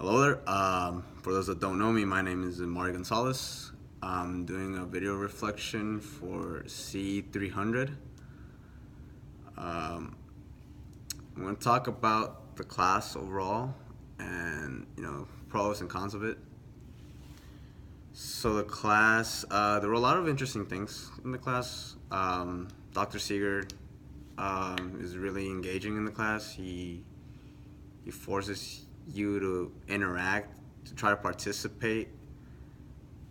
Hello there. For those that don't know me, my name is Mario Gonzalez. I'm doing a video reflection for C300. I'm going to talk about the class overall and pros and cons of it. So the class, there were a lot of interesting things in the class. Dr. Seeger is really engaging in the class. He forces you to interact, to try to participate,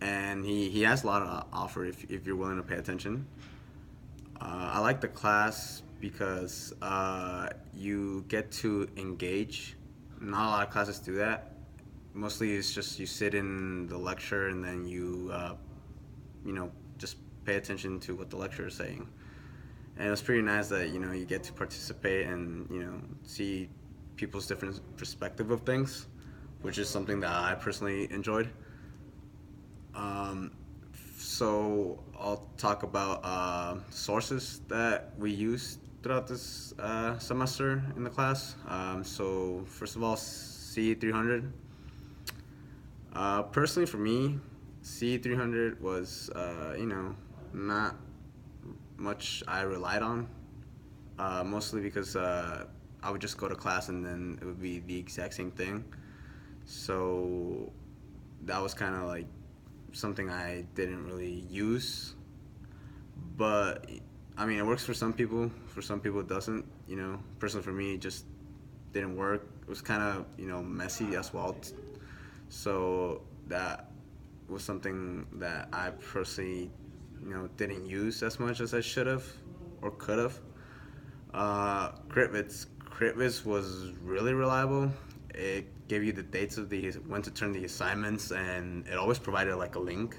and he has a lot to offer if you're willing to pay attention. I like the class because you get to engage. Not a lot of classes do that. Mostly it's just you sit in the lecture and then just pay attention to what the lecturer is saying. And it was pretty nice that you get to participate and see people's different perspective of things, which is something that I personally enjoyed. Um, so I'll talk about sources that we used throughout this semester in the class. So first of all, C300. Personally, for me, C300 was not much I relied on. Mostly because I would just go to class and then it would be the exact same thing. So that was kind of like something I didn't really use. But I mean, it works for some people. For some people, it doesn't. Personally for me, it just didn't work. It was kind of messy as well. So that was something that I personally didn't use as much as I should have or could have. Critviz was really reliable. It gave you the dates of the when to turn the assignments, and it always provided like a link.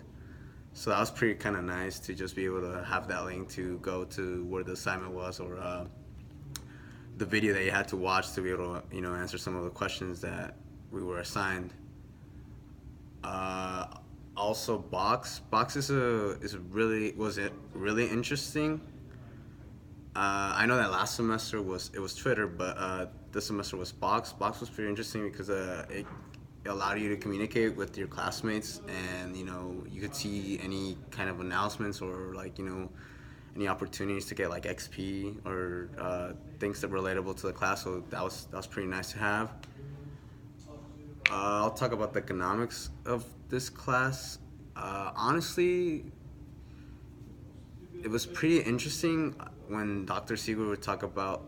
So that was pretty kind of nice to just be able to have that link to go to where the assignment was, or the video that you had to watch to be able to answer some of the questions that we were assigned. Uh, Also, Box is really interesting. I know that last semester was Twitter, but this semester was Box. Box was pretty interesting because it allowed you to communicate with your classmates, and you could see any kind of announcements or like any opportunities to get like XP or things that were relatable to the class. So that was pretty nice to have. I'll talk about the economics of this class. Honestly, it was pretty interesting when Dr. Siegel would talk about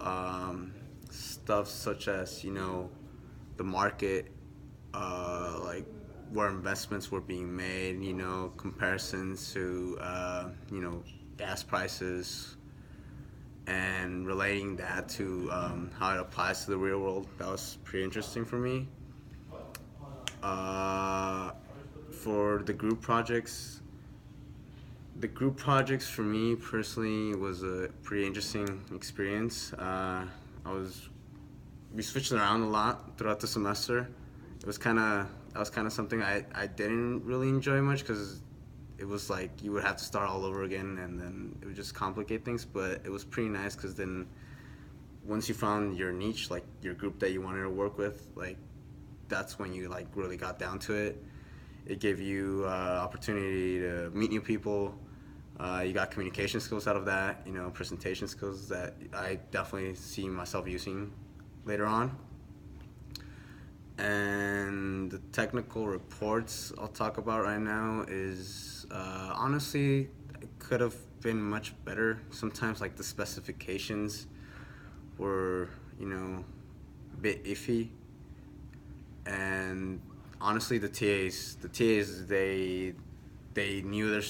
stuff such as the market, like where investments were being made, comparisons to gas prices, and relating that to how it applies to the real world. That was pretty interesting for me. Uh, for the group projects for me personally was a pretty interesting experience. I was We switched around a lot throughout the semester. That was kind of something I didn't really enjoy much because it was like you would have to start all over again and then it would just complicate things. But it was pretty nice because then once you found your niche, like your group that you wanted to work with, like that's when you like really got down to it. It gave you opportunity to meet new people. You got communication skills out of that, presentation skills that I definitely see myself using later on. And the technical reports I'll talk about right now is honestly, it could have been much better. Sometimes, like the specifications were, a bit iffy, and honestly, the TAs, they knew their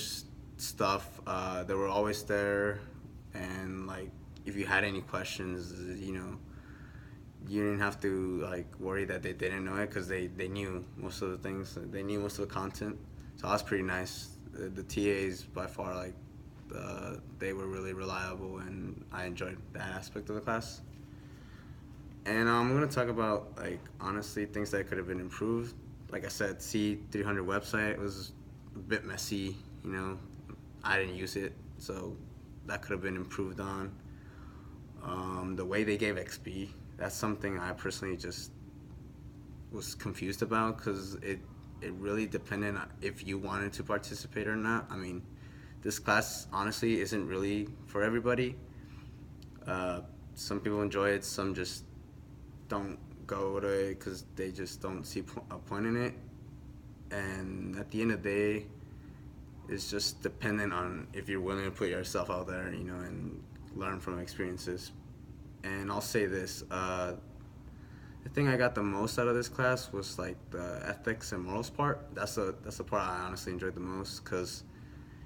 stuff. They were always there, and like if you had any questions, you didn't have to like worry that they didn't know it because they knew most of the things. They knew most of the content, so that was pretty nice. The TAs by far like they were really reliable, and I enjoyed that aspect of the class. And I'm gonna talk about like honestly things that could have been improved. Like I said, C300 website was a bit messy. I didn't use it, so that could have been improved on. The way they gave XP, that's something I personally just was confused about, because it really depended on if you wanted to participate or not. I mean, this class honestly isn't really for everybody. Uh, some people enjoy it, some just don't go to it because they just don't see a point in it. And at the end of the day, it's just dependent on if you're willing to put yourself out there, and learn from experiences. And I'll say this: the thing I got the most out of this class was like the ethics and morals part. That's the part I honestly enjoyed the most, because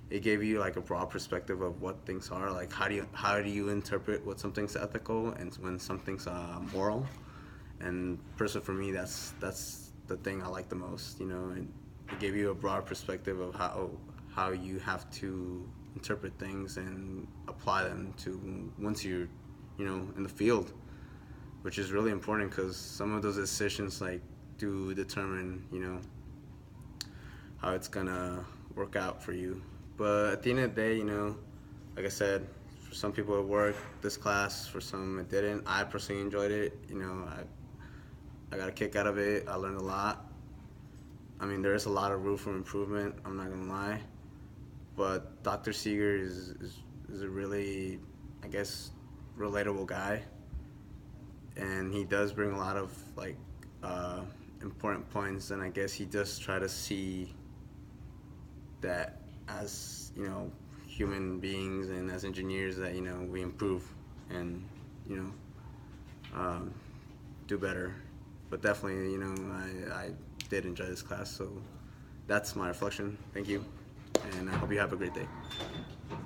it gave you like a broad perspective of what things are. Like how do you interpret what something's ethical and when something's moral. And personally for me, that's the thing I like the most. And it gave you a broad perspective of how you have to interpret things and apply them to once you're in the field, which is really important because some of those decisions like do determine how it's gonna work out for you. But at the end of the day, like I said, for some people it worked this class, for some it didn't. I personally enjoyed it. I got a kick out of it. I learned a lot. I mean, there is a lot of room for improvement, I'm not gonna lie. But Dr. Seeger is a really, I guess, relatable guy, and he does bring a lot of like important points. And I guess he does try to see that as human beings and as engineers that we improve and you know um, do better. But definitely, I did enjoy this class, so that's my reflection. Thank you, and I hope you have a great day.